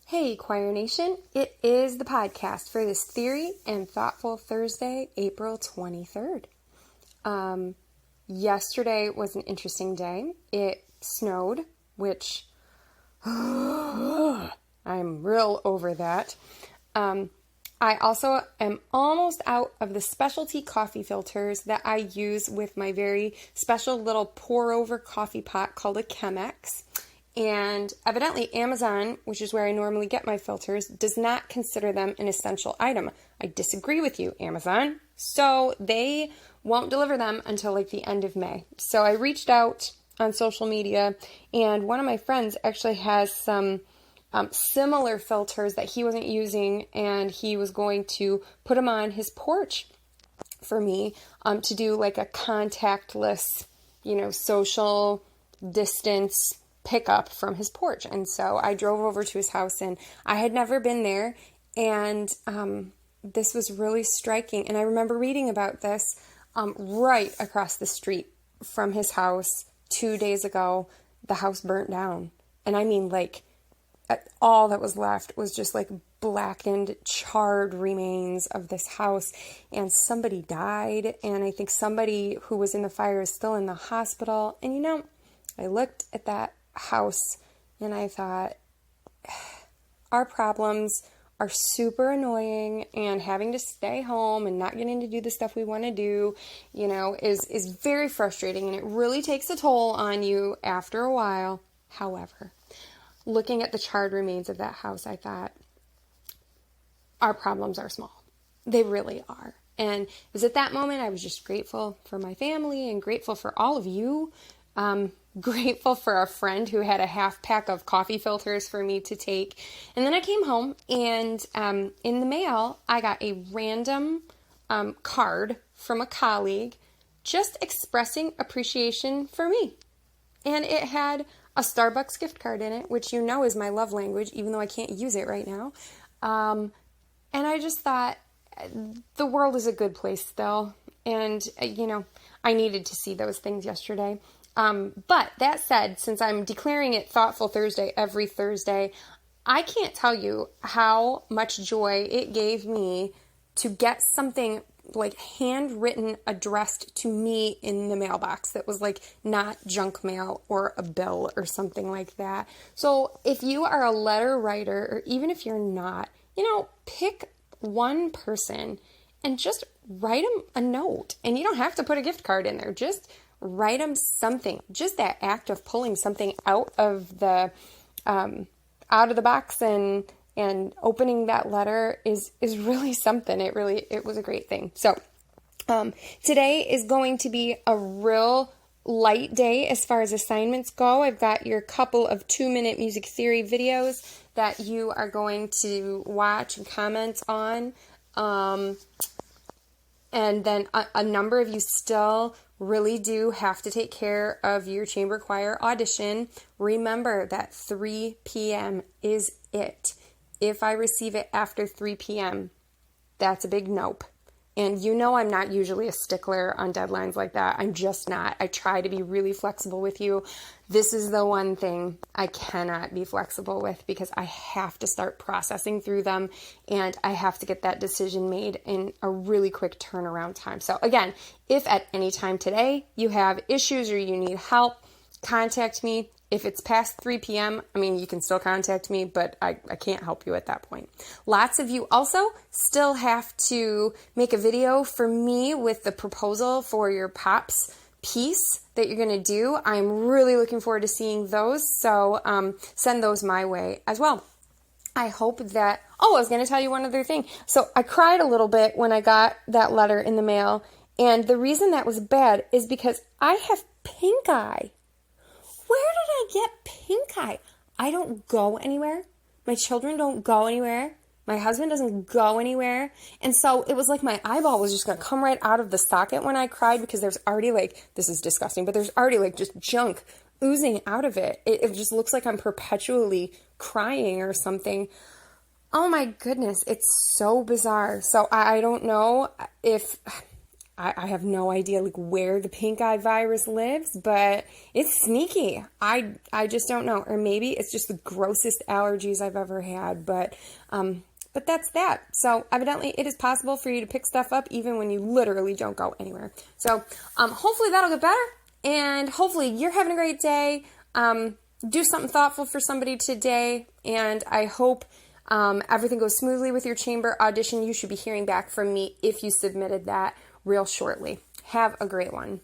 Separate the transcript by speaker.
Speaker 1: Hey, Choir Nation. It is the podcast for this Theory and Thoughtful Thursday, April 23rd. Yesterday was an interesting day. It snowed, which I'm real over that. I also am almost out of the specialty coffee filters that I use with my very special little pour-over coffee pot called a Chemex. And evidently Amazon, which is where I normally get my filters, does not consider them an essential item. I disagree with you, Amazon. So they won't deliver them until like the end of May. So I reached out on social media, and one of my friends actually has some similar filters that he wasn't using, and he was going to put them on his porch for me to do like a contactless, social distance pickup from his porch. And so I drove over to his house, and I had never been there, and this was really striking. And I remember reading about this right across the street from his house 2 days ago. The house burnt down, and I mean, like, all that was left was just like blackened, charred remains of this house, and somebody died, and I think somebody who was in the fire is still in the hospital. And I looked at that house and I thought, our problems are super annoying, and having to stay home and not getting to do the stuff we want to do, is very frustrating, and it really takes a toll on you after a while. However, looking at the charred remains of that house, I thought, our problems are small. They really are. And it was at that moment I was just grateful for my family and grateful for all of you. Grateful for a friend who had a half pack of coffee filters for me to take. And then I came home, and in the mail, I got a random card from a colleague just expressing appreciation for me. And it had a Starbucks gift card in it, which is my love language, even though I can't use it right now. And I just thought, the world is a good place still. And, I needed to see those things yesterday. But that said, since I'm declaring it Thoughtful Thursday every Thursday, I can't tell you how much joy it gave me to get something like handwritten addressed to me in the mailbox that was like not junk mail or a bill or something like that. So if you are a letter writer, or even if you're not, pick one person and just write them a note. And you don't have to put a gift card in there. Just write them something. Just that act of pulling something out of the box and opening that letter is really something. It was a great thing. So today is going to be a real light day as far as assignments go. I've got your couple of 2-minute music theory videos that you are going to watch and comment on. And then a number of you still really do have to take care of your chamber choir audition. Remember that 3 p.m. is it. If I receive it after 3 p.m., that's a big nope. And I'm not usually a stickler on deadlines like that. I'm just not. I try to be really flexible with you. This is the one thing I cannot be flexible with, because I have to start processing through them, and I have to get that decision made in a really quick turnaround time. So again, if at any time today you have issues or you need help, contact me. If it's past 3 p.m., you can still contact me, but I can't help you at that point. Lots of you also still have to make a video for me with the proposal for your POPs piece that you're going to do. I'm really looking forward to seeing those, so send those my way as well. I hope that... I was going to tell you one other thing. So I cried a little bit when I got that letter in the mail, and the reason that was bad is because I have pink eye. Where did I get pink eye? I don't go anywhere. My children don't go anywhere. My husband doesn't go anywhere. And so it was like my eyeball was just going to come right out of the socket when I cried, because there's already this is disgusting, but there's already just junk oozing out of it. It just looks like I'm perpetually crying or something. Oh my goodness, it's so bizarre. So I don't know if... I have no idea like where the pink eye virus lives, but it's sneaky. I just don't know. Or maybe it's just the grossest allergies I've ever had, but that's that. So evidently it is possible for you to pick stuff up even when you literally don't go anywhere. So hopefully that'll get better, and hopefully you're having a great day. Do something thoughtful for somebody today, and I hope everything goes smoothly with your chamber audition. You should be hearing back from me if you submitted that real shortly. Have a great one.